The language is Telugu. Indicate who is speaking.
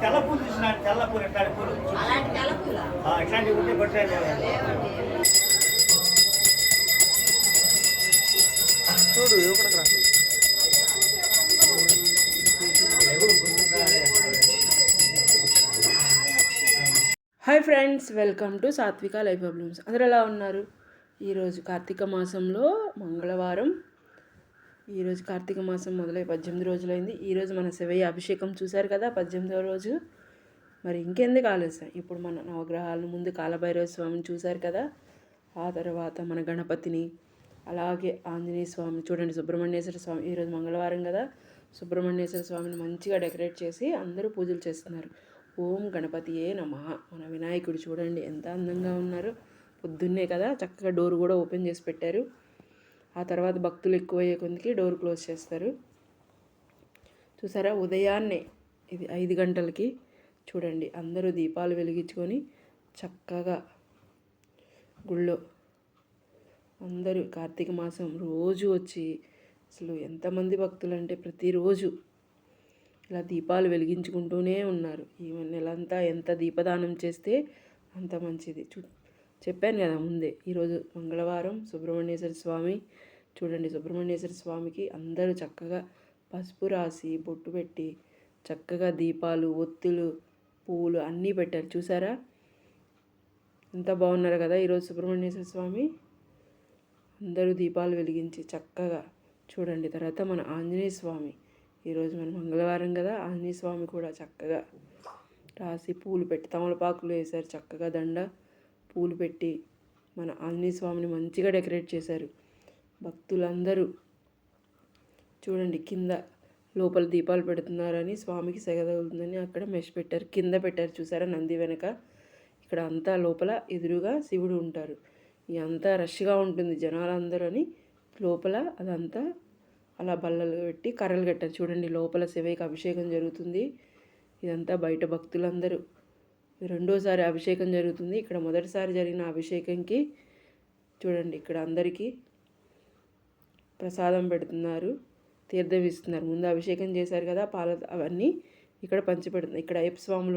Speaker 1: తెల్లపూలు చూసిన తెల్లపూలు ఎట్లాంటి పూలు ఇట్లాంటి ఉంటే కొట్టాలి చూడు
Speaker 2: హాయ్ ఫ్రెండ్స్, వెల్కమ్ టు సాత్విక లైఫ్ బ్లూమ్స్. అందరూ ఎలా ఉన్నారు? ఈరోజు కార్తీక మాసంలో మంగళవారం. ఈరోజు కార్తీక మాసం మొదలై 18 రోజులైంది. ఈరోజు మన శివయ్య అభిషేకం చూశారు కదా, 18వ రోజు. మరి ఇంకెందుకు ఆలస్యం, ఇప్పుడు మన నవగ్రహాలను ముందు కాలభైరవ స్వామిని చూశారు కదా, ఆ తర్వాత మన గణపతిని, అలాగే ఆంజనేయ స్వామి చూడండి, సుబ్రహ్మణ్యేశ్వర స్వామి. ఈరోజు మంగళవారం కదా, సుబ్రహ్మణ్యేశ్వర స్వామిని మంచిగా డెకరేట్ చేసి అందరూ పూజలు చేస్తున్నారు. ఓం గణపతియే నమః. మన వినాయకుడు చూడండి ఎంత అందంగా ఉన్నారు. పొద్దున్నే కదా, చక్కగా డోర్ కూడా ఓపెన్ చేసి పెట్టారు. ఆ తర్వాత భక్తులు ఎక్కువయ్యే కొద్దికి డోర్ క్లోజ్ చేస్తారు. చూసారా, ఉదయాన్నే ఇది 5 గంటలకి చూడండి, అందరూ దీపాలు వెలిగించుకొని చక్కగా గుళ్ళో అందరూ కార్తీక మాసం రోజు వచ్చి, అసలు ఎంతమంది భక్తులు అంటే ప్రతిరోజు ఇలా దీపాలు వెలిగించుకుంటూనే ఉన్నారు. ఈ నెలంతా ఎంత దీపదానం చేస్తే అంత మంచిది. చెప్పాను కదా ముందే, ఈరోజు మంగళవారం సుబ్రహ్మణ్యేశ్వర స్వామి. చూడండి, సుబ్రహ్మణ్యేశ్వర స్వామికి అందరూ చక్కగా పసుపు రాసి బొట్టు పెట్టి చక్కగా దీపాలు, ఒత్తులు, పువ్వులు అన్నీ పెట్టారు. చూసారా ఎంత బాగున్నారు కదా ఈరోజు సుబ్రహ్మణ్యేశ్వర స్వామి. అందరూ దీపాలు వెలిగించి చక్కగా చూడండి. తర్వాత మన ఆంజనేయ స్వామి, ఈరోజు మన మంగళవారం కదా, ఆంజనేయ స్వామి కూడా చక్కగా రాసి పూలు పెట్టి తమలపాకులు వేశారు. చక్కగా దండ పూలు పెట్టి మన ఆంజనేయ స్వామిని మంచిగా డెకరేట్ చేశారు. భక్తులందరూ చూడండి, కింద లోపల దీపాలు పెడుతున్నారని స్వామికి సెగ తగులుతుందని అక్కడ మెష్ పెట్టారు, కింద పెట్టారు. చూసారా నంది వెనక. ఇక్కడ అంతా లోపల ఎదురుగా శివుడు ఉంటారు. అంతా రష్గా ఉంటుంది జనాలందరూ అని లోపల అదంతా అలా బల్లలు పెట్టి కర్రలు కట్టారు. చూడండి, లోపల శివయ్యకి అభిషేకం జరుగుతుంది. ఇదంతా బయట భక్తులందరూ రెండోసారి అభిషేకం జరుగుతుంది. ఇక్కడ మొదటిసారి జరిగిన అభిషేకంకి చూడండి, ఇక్కడ అందరికీ ప్రసాదం పెడుతున్నారు, తీర్థం ఇస్తున్నారు. ముందు అభిషేకం చేశారు కదా, పాల అవన్నీ ఇక్కడ పంచిపెడుతున్నారు. ఇక్కడ అయ్యప్ప స్వాములు